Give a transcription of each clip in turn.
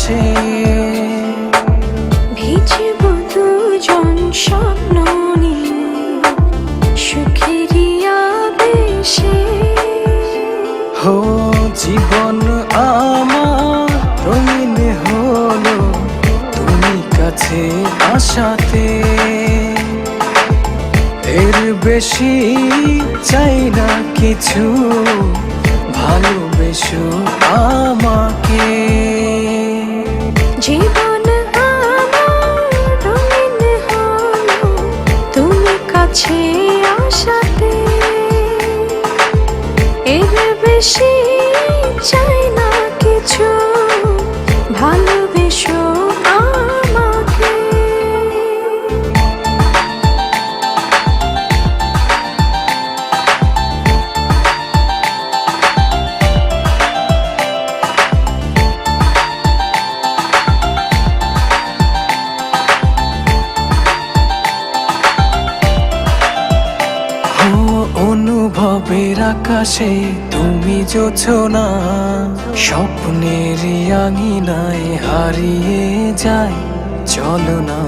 আকাশে ভিজব দুজন স্বপ্ন নিয়ে সুখেরই আবেশে। হো জীবন আমার রঙিন হলো তুমি কাছে আসাতে, এর বেশি চাই না কিছু, ভালোবেসো আমাকে। জীবন আমার রঙিন হলো তুমি কাছে আসাতে, এর বেশি চাই না কিছু, ভালোবেসো আমাকে। অনুভবের আকাশে তুমি জোছনা, স্বপ্নের আঙিনায় হারিয়ে যায় চলো না।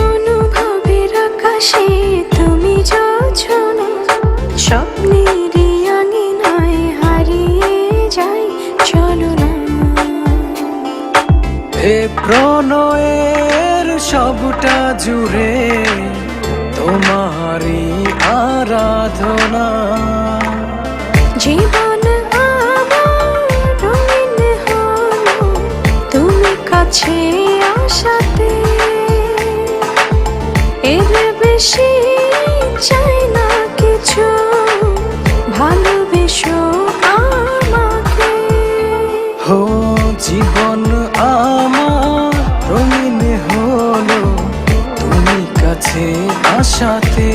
অনুভবের আকাশে তুমি জোছনা, স্বপ্নের আঙিনায় হারিয়ে যায় চলো না। এ প্রণয়ের সবটা জুড়ে তোমারই আরাধনা। জীবন আমার রঙিন হলো তুমি কাছে আসাতে, এর বেশি চাই না কিছু, ভালোবেসো আমাকে। হো জীবন আমার রঙিন হলো তুমি কাছে আসাতে,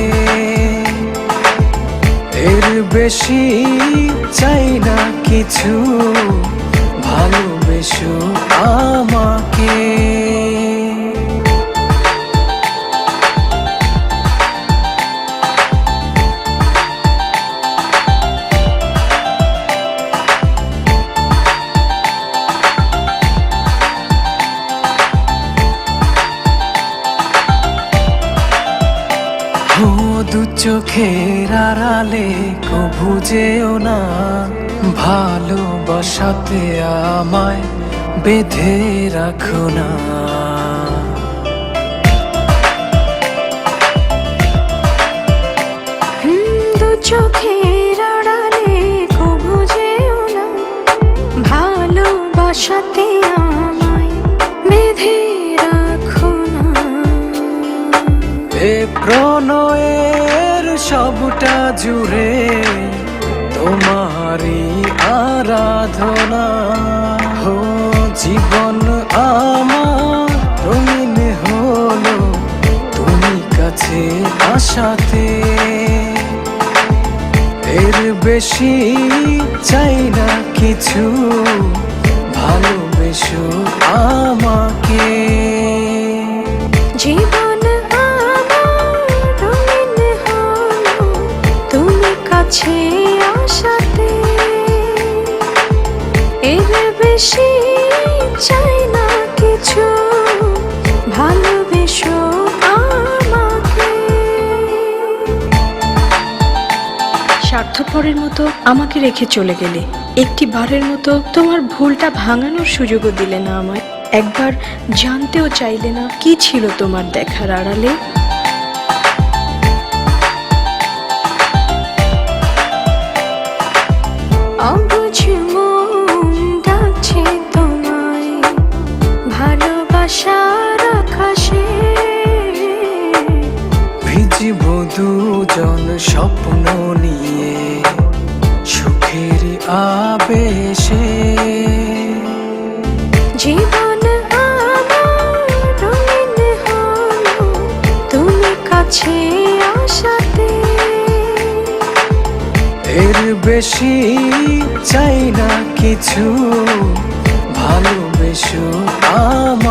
এর বেশি চাই না কিছু, ভালোবেসো আমাকে। ও দু চোখের আড়ালে কভু যেও না, ভালোবাসাতে আমায় বেঁধে রাখো না। দু চোখের আড়ালে কভু যেও না, ভালোবাসাতে আমায় বেঁধে রাখো না। এ প্রণয়ের সবটা জুড়ে তোমারই আরাধনা। হো জীবন আমার রঙিন হলো তুমি কাছে আসাতে, এর বেশি চাই না কিছু, ভালোবেসো আমাকে। জীবন আমার রঙিন হলো তুমি কাছে আসাতে, এর বেশি চাই না কিছু, ভালোবেসো আমাকে। স্বার্থপরের মতো আমাকে রেখে চলে গেলে, একটি বারের মতো তোমার ভুলটা ভাঙানোর সুযোগও দিলে না আমায়। একবার জানতেও চাইলে না কি ছিল তোমার দেখার আড়ালে। অবুঝ মন ডাকছে তোমায় ভালোবাসার আকাশে, ভিজিব দুজন স্বপ্ন নিয়ে সুখের আবেশে। জীবন আমার রঙিন হলো তুমি কাছে আসাতে, এর বেশি চাই না কিছু, ভালোবেসো আমাকে।